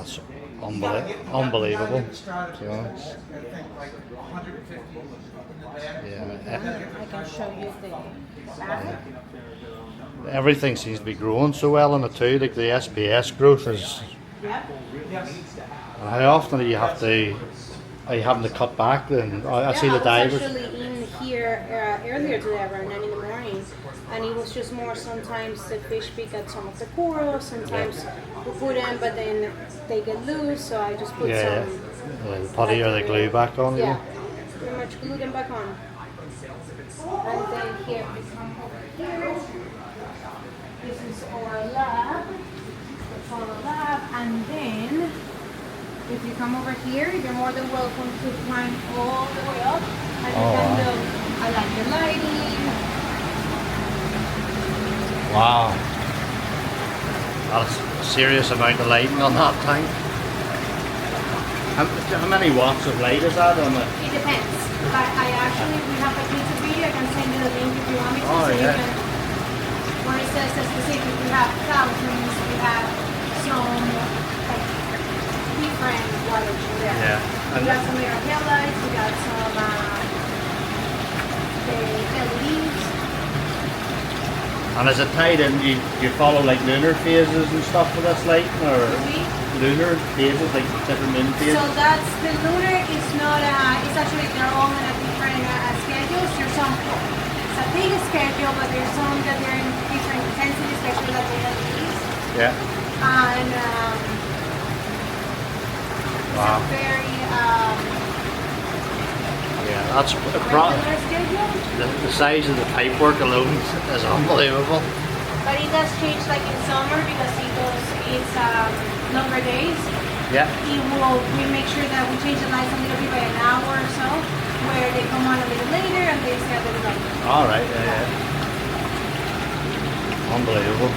That's unbelievable. So, yeah. I can show you the back. Everything seems to be growing so well in it too. Like the SPS growth is. Yep. And how often do you have to? Are you having to cut back? Then I see the I was divers. actually in here earlier today around 9 in the morning, and it was just more sometimes the fish pick at some of the corals, sometimes we put them, but then they get loose, so I just put some. The putty or the glue back on. Yeah, pretty much glue them back on. And then here we come over here. This is our lab, the photo lab, and then if you come over here, you're more than welcome to climb all the way up. And you can look, I like the lighting. Wow. That's a serious amount of lighting on that tank. How many watts of light is that on it? It depends. I actually, we have a YouTube video, I can send you the link if you want me to, so you can, where it says the specific, we have thousands, we have some like, different wattage in there. Yeah. We got some air headlights, we got some the LEDs. And is it tied in? You follow like lunar phases and stuff with this light, or lunar phases, like different moon phases? So that's the lunar is not it's actually they're all on a different schedules. There's some it's a big schedule, but there's some that they're in different intensity, especially like the LEDs. Yeah. And Wow. it's a very Yeah, that's regular schedule. the size of the pipework alone is unbelievable. But it does change like in summer because it's longer days. Yeah. We make sure that we change the lights a little bit by an hour or so, where they come on a little later and they stay a little longer. All right. Yeah. Unbelievable.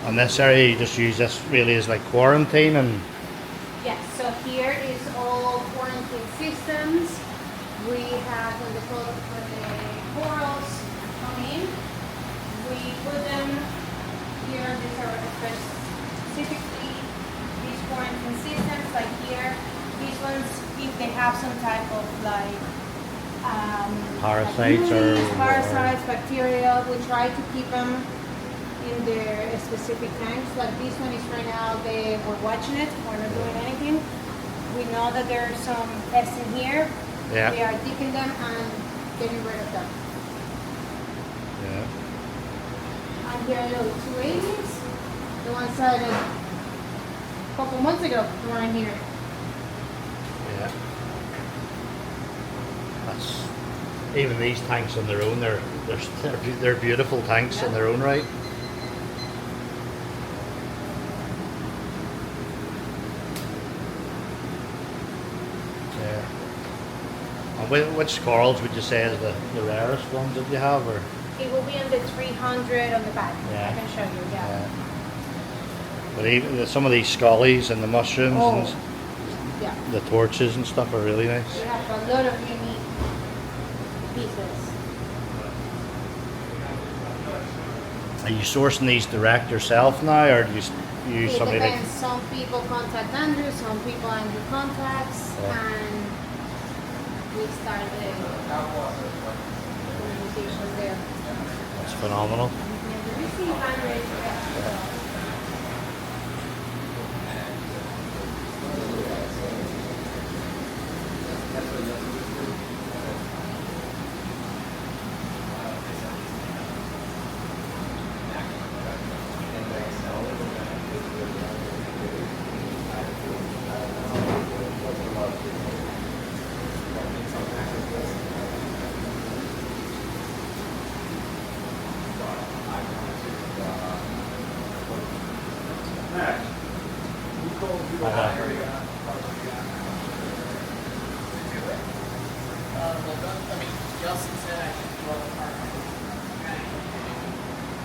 And this area, you just use this really as like quarantine and. Yes, so here is all quarantine systems. We have when the corals come in, we put them here. These are specifically these quarantine systems. Like here, these ones, if they have some type of like parasites like parasites, bacteria, we try to keep them in their specific tanks. Like this one is right now, we're watching it, we're not doing anything. We know that there are some pests in here. Yeah. We are dipping them and getting rid of them. Yeah. And here are those 280s. The ones that a couple months ago were in here. Yeah. That's even these tanks on their own. They're beautiful tanks in their own right. Which corals would you say is the rarest ones that you have, or? It will be on the 300 on the back. Yeah. I can show you, yeah. But even some of these scullies and the mushrooms and yeah. the torches and stuff are really nice. We have a lot of unique pieces. Are you sourcing these direct yourself now, or do you use It somebody depends. Some people contact Andrew, some people Andrew contacts, and we start the communication there. That's phenomenal. We receive Andrew.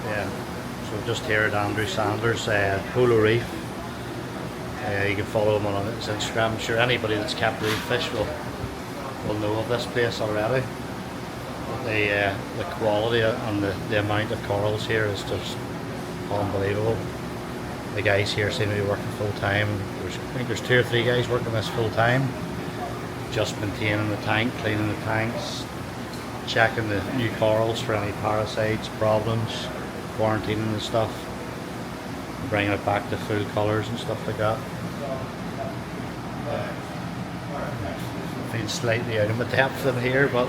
Yeah, so just here at Andrew Sanders, poloreef. You can follow him on his Instagram. I'm sure anybody that's kept reef fish will will know of this place already. The quality and the amount of corals here is just unbelievable. The guys here seem to be working full time. I think there's 2 or 3 guys working this full time, just maintaining the tank, cleaning the tanks, checking the new corals for any parasites, problems, quarantining and stuff, bringing it back to full colours and stuff like that. I feel slightly out of my depth in here, but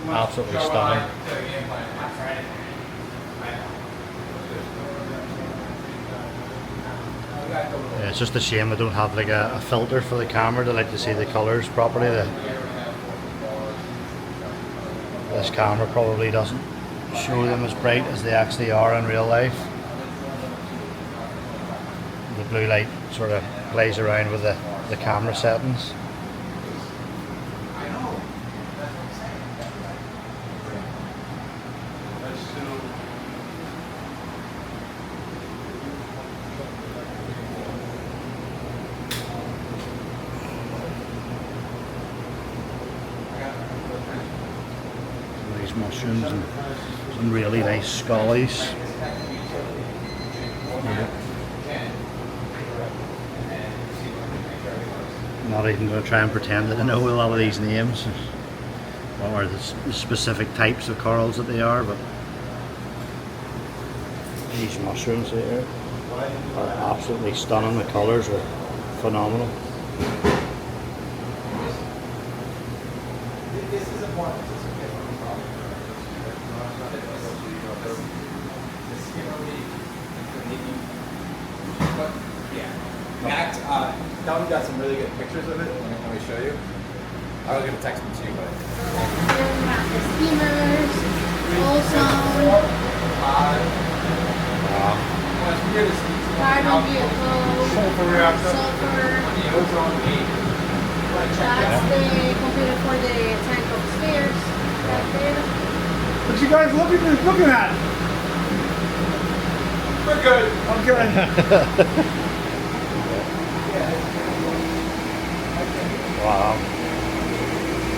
absolutely stunning. Yeah, it's just a shame I don't have like a filter for the camera to let you see the colours properly. This camera probably doesn't show them as bright as they actually are in real life. The blue light sort of plays around with the camera settings. These mushrooms and some really nice scullies. Not even going to try and pretend that I know a lot of these names or the specific types of corals that they are, but these mushrooms here are absolutely stunning. The colours are phenomenal. Calvin got some really good pictures of it. Let me show you. I was going to text them to you, but... Here we have the steamers, ozone, carbon vehicle, Sulfur reactor. sulfur. Ozone gate. That's the computer for the tank upstairs, right there. What you guys looking at? We're good. I'm good. Wow.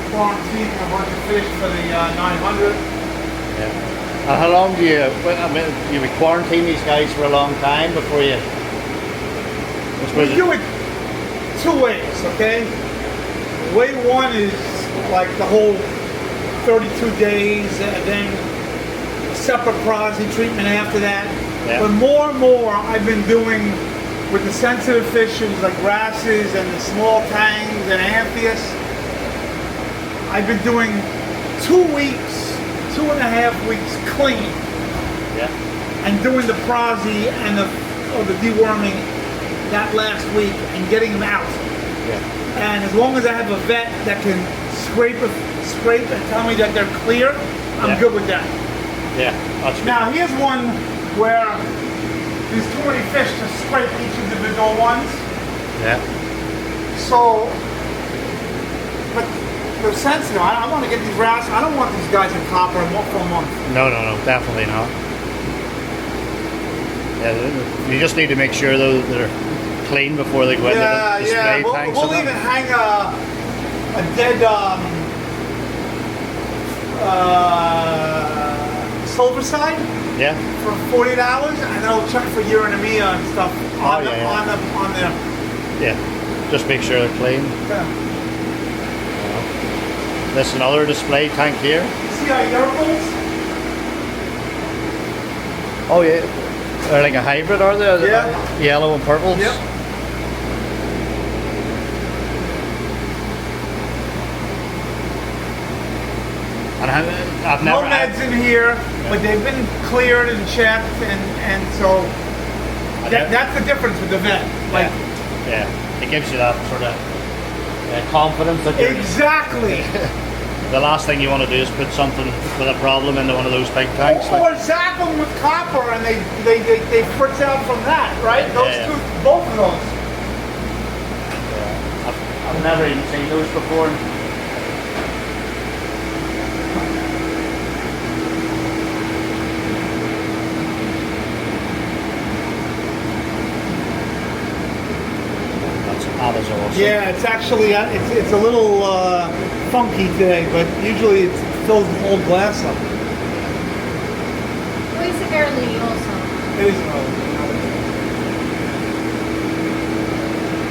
Quarantining a bunch of fish for the 900. Yeah. And how long do you, I mean, you would quarantine these guys for a long time before you... We do it 2 ways, okay? Way one is like the whole 32 days and then a separate prosy treatment after that. Yeah. But more and more I've been doing with the sensitive fishes like wrasses and the small tangs and amphias. I've been doing 2 weeks, 2.5 weeks clean. Yeah. And doing the prosy and the deworming that last week and getting them out. Yeah. And as long as I have a vet that can scrape and tell me that they're clear, I'm good with that. Yeah. That's good. Now here's one where there's too many fish to scrape each individual ones. Yeah. So, but they're sensitive. I want to get these wrasse. I don't want these guys in copper for a month. No, definitely not. Yeah, you just need to make sure though that they're clean before they go into the display tanks. We'll even hang a dead silver side. Yeah. For $40, and then I'll check for urinamia and stuff on there. Yeah. Just make sure they're clean. Yeah. There's another display tank here. See our yarbles? Oh yeah. They're like a hybrid, are they? Yeah. Yellow and purples. Yep. And I've No never meds in here, but they've been cleared and checked, and so that's the difference with the vet. Like, yeah, it gives you that sort of confidence that you're... Exactly. The last thing you want to do is put something with a problem into one of those big tanks. Or zap them with copper, and they fritz out from that, right? Those two, both of those. Yeah. I've never even seen those before. That is awesome. actually. Yeah, it's actually it's a little funky today, but usually it fills the whole glass up. Well, it's early also. It is early.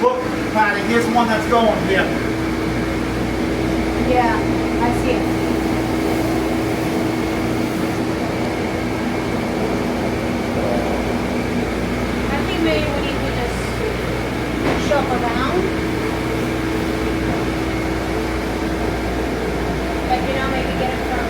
Look, Patty, here's one that's going here. Yeah, I see it. I think maybe we need to just shop around. Like, you know, maybe get it from.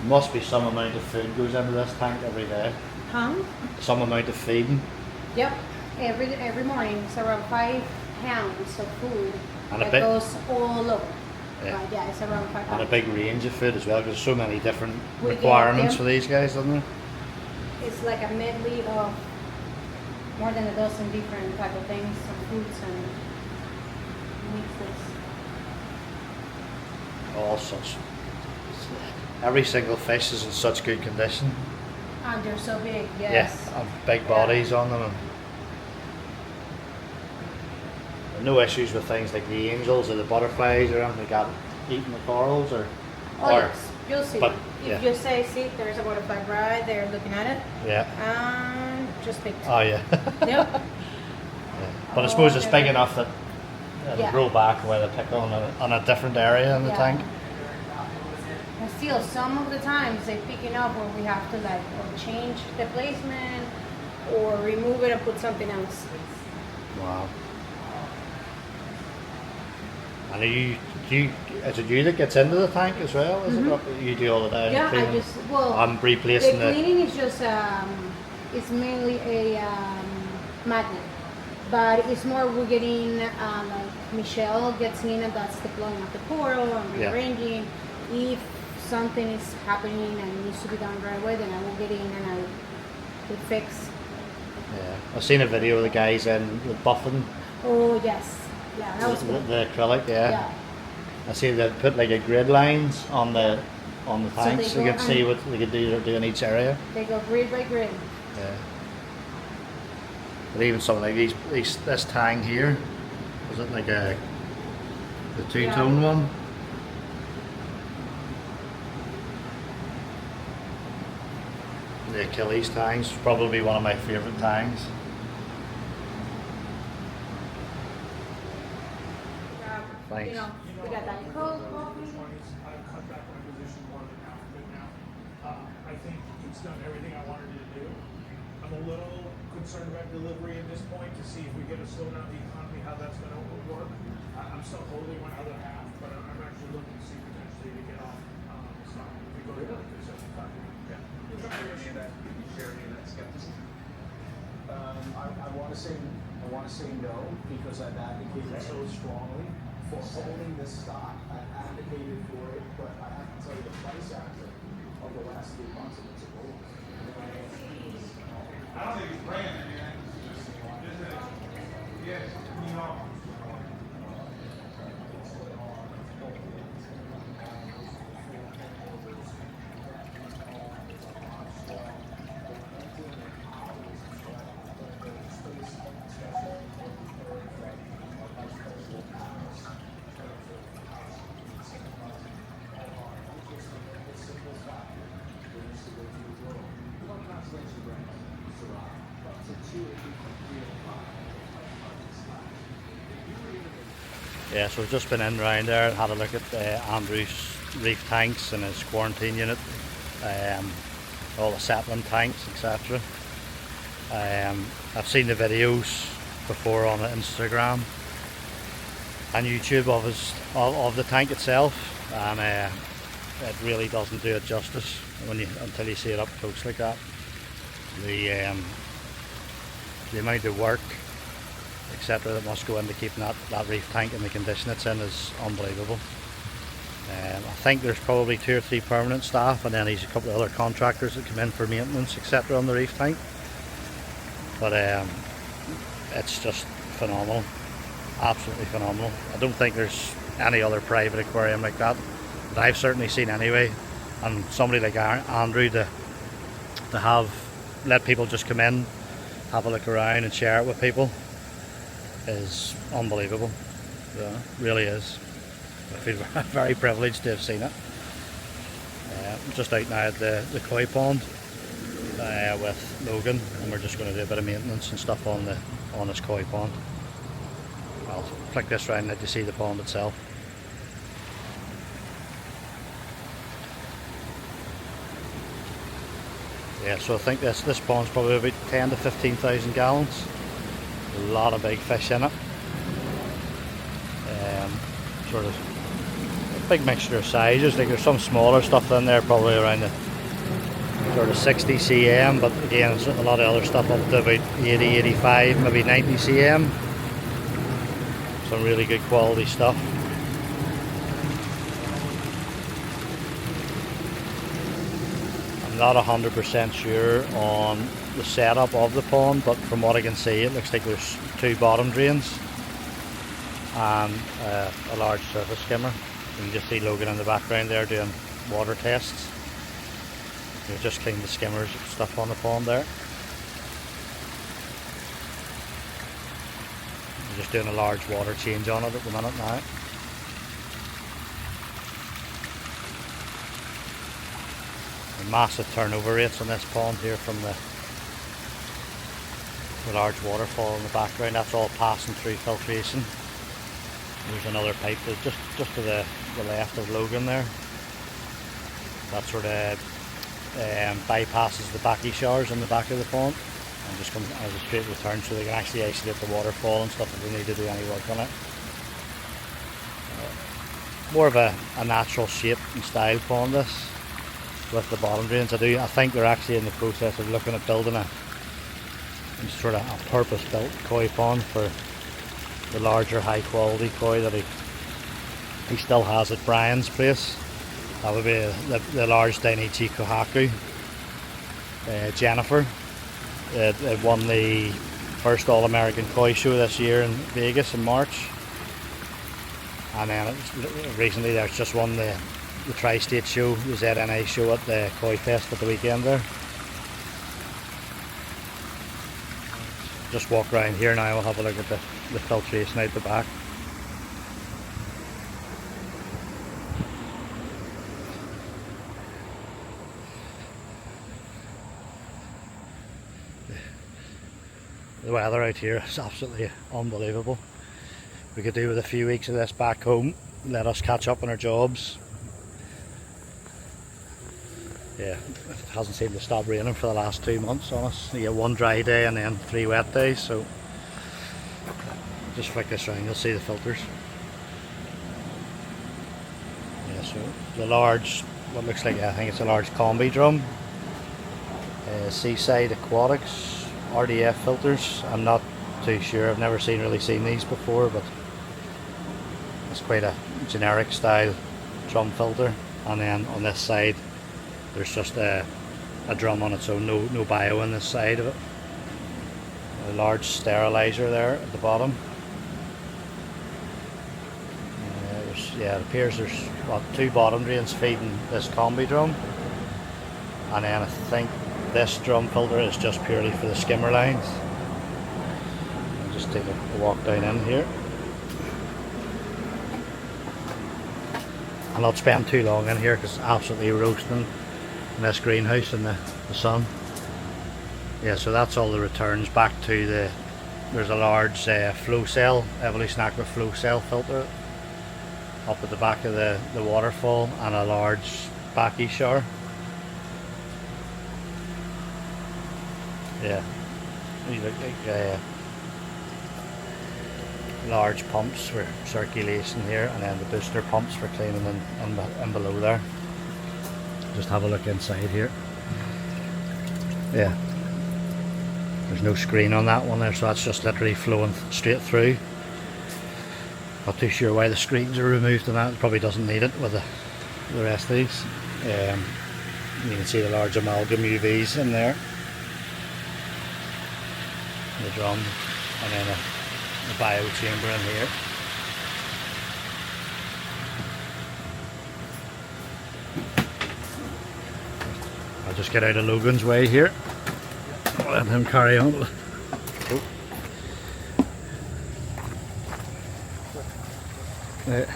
Must be some amount of food goes into this tank every day. Huh? Some amount of feeding. Yep. Every morning it's around 5 pounds of food And a that bit- goes all over. Yeah. But yeah, it's around 5 And a pounds. big range of food as well, because there's so many different We get requirements them. for these guys, doesn't there? It's like a medley of more than a dozen different type of things, some foods and mixes. All such. Every single fish is in such good condition. And they're so big, yes. Yeah, and big bodies on them. And no issues with things like the angels or the butterflies or anything like that eating the corals or. Oh yes, you'll see. but, if yeah. you say, see, there's a butterfly right there looking at it. Yeah. And just picked. Oh yeah. Yep. Yeah. But I suppose it's big Okay. enough that it'll Yeah. grow back where they pick on a different area in the Yeah. tank. And still, some of the times they picking up where we have to like or change the placement or remove it and put something else. Wow. And is it you that gets into the tank as well? Is it or you do all the day? Yeah, I just I'm replacing the cleaning is just it's mainly a magnet, but it's more we're getting like Michelle gets in and that's deploying of the coral and Yeah. rearranging. If something is happening and needs to be done right away, then I will get in and I will fix. Yeah, I've seen a video of the guys in with buffing Oh yes, yeah, that was good. the acrylic. Yeah. Yeah. I see they put like a grid lines on the tanks, so they you go can see on- what they could do in each area. They go grid by grid. Yeah. But even something like this tang here, was it like the two-tone one? The Achilles tangs is probably one of my favourite tangs. Thanks. You know, we got that cold coffee. I've cut back my position more than half of it now. I think it's done everything I wanted it to do. I'm a little concerned about delivery at this point to see if we get a slowdown in the economy, how that's going to work. I'm still holding my other half, but I'm actually looking to see potentially to get off stock if we go to 75. Yeah. I want to say no because I've advocated so strongly for holding this stock. I've advocated for it, but I have to tell you the price action of the last 3 months of it's a gold. I don't think it's brand anything. Yes, you know. Yeah, so we've just been in round there and had a look at Andrew's reef tanks and his quarantine unit, all the settling tanks, etc. I've seen the videos before on Instagram and YouTube of the tank itself, and it really doesn't do it justice until you see it up close like that. The amount of work, etc., that must go into keeping that reef tank in the condition it's in is unbelievable. I think there's probably 2 or 3 permanent staff, and then there's a couple of other contractors that come in for maintenance, etc., on the reef tank. but it's just phenomenal, absolutely phenomenal. I don't think there's any other private aquarium like that I've certainly seen anyway, and somebody like Andrew to have let people just come in, have a look around and share it with people is unbelievable. Yeah, really is. I feel very privileged to have seen it. I'm just out now at the koi pond with Logan, and we're just going to do a bit of maintenance and stuff on this koi pond. I'll flick this around and let you see the pond itself. Yeah, so I think this pond's probably about 10 to 15,000 gallons. A lot of big fish in it. Sort of a big mixture of sizes. Like there's some smaller stuff in there, probably around the sort of 60 cm, but again, there's a lot of other stuff up to about 80, 85, maybe 90 cm. Some really good quality stuff. I'm not 100% sure on the setup of the pond, but from what I can see, it looks like there's 2 bottom drains and a large surface skimmer. You can just see Logan in the background there doing water tests. We've just cleaned the skimmers and stuff on the pond there. We're just doing a large water change on it at the minute now. The massive turnover rates on this pond here from the large waterfall in the background. That's all passing through filtration. There's another pipe just to the left of Logan there. That sort of bypasses the backy showers in the back of the pond and just comes as a straight return, so they can actually isolate the waterfall and stuff if they need to do any work on it. More of a natural shape and style pond this, with the bottom drains. I think they're actually in the process of looking at building a sort of a purpose-built koi pond for the larger high quality koi that he still has at Brian's place. That would be the large Dainichi Kohaku. Jennifer it won the first All-American Koi Show this year in Vegas in March, and then recently there's just won the Tri-State Show, the ZNA show at the Koi Fest at the weekend there. Just walk around here now, we'll have a look at the filtration out the back. The weather out here is absolutely unbelievable. We could do with a few weeks of this back home, let us catch up on our jobs. Yeah, it hasn't seemed to stop raining for the last 2 months on us. You get 1 dry day and then 3 wet days, so just flick this around, you'll see the filters. Yeah, so the large, what looks like, I think it's a large combi drum. Seaside Aquatics RDF filters. I'm not too sure, I've never really seen these before, but it's quite a generic style drum filter. And then on this side there's just a drum on its own, no bio on this side of it. A large sterilizer there at the bottom. It appears there's 2 bottom drains feeding this combi drum, and then I think this drum filter is just purely for the skimmer lines. I'll just take a walk down in here. I'll not spend too long in here because it's absolutely roasting in this greenhouse in the sun. Yeah, so that's all the returns back to there's a large flow cell, Evolution Aqua flow cell filter up at the back of the waterfall, and a large backy shower. Yeah, these look like large pumps for circulation here, and then the booster pumps for cleaning in below there. Just have a look inside here. Yeah, there's no screen on that one there, so that's just literally flowing straight through. Not too sure why the screens are removed on that. It probably doesn't need it with the rest of these. You can see the large amalgam UVs in there. the drum, and then a bio chamber in here. I'll just get out of Logan's way here. Let him carry on. Oh.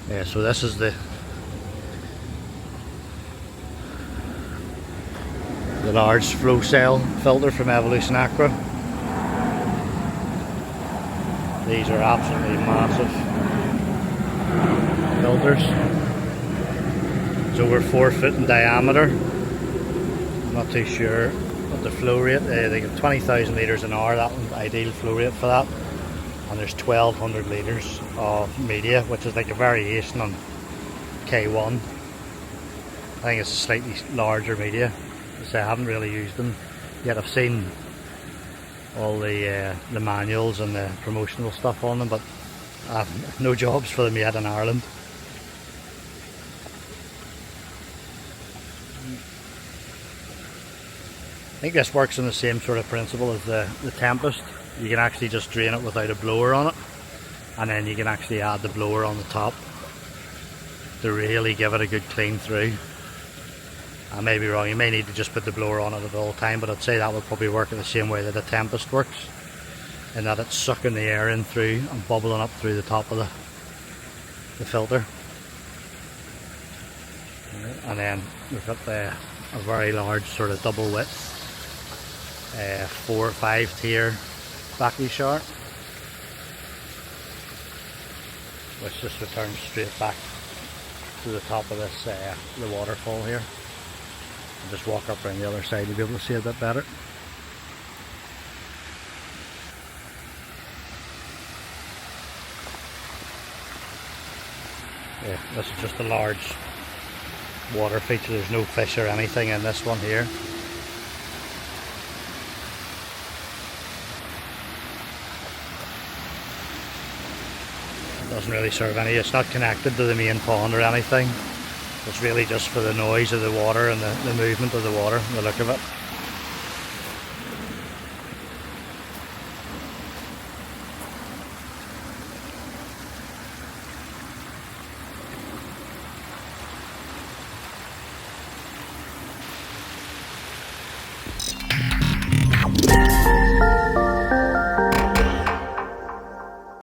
Yeah, so this is the large flow cell filter from Evolution Aqua. These are absolutely massive filters. It's over 4 foot in diameter. I'm not too sure what the flow rate. They get 20,000 litres an hour. That one's ideal flow rate for that. And there's 1,200 litres of media, which is like a variation on K1. I think it's a slightly larger media. I haven't really used them yet. I've seen all the manuals and the promotional stuff on them, but I have no jobs for them yet in Ireland. I think this works on the same sort of principle as the Tempest. You can actually just drain it without a blower on it, and then you can actually add the blower on the top to really give it a good clean through. I may be wrong, you may need to just put the blower on it at all time, but I'd say that would probably work in the same way that the Tempest works, in that it's sucking the air in through and bubbling up through the top of the filter. And then we've got a very large sort of double width 4 or 5 tier vacuum shower, which just returns straight back to the top of this the waterfall here. I'll just walk up around the other side to be able to see a bit better. Yeah, this is just a large water feature. There's no fish or anything in this one here. It doesn't really serve any, it's not connected to the main pond or anything. It's really just for the noise of the water and the movement of the water, the look of it.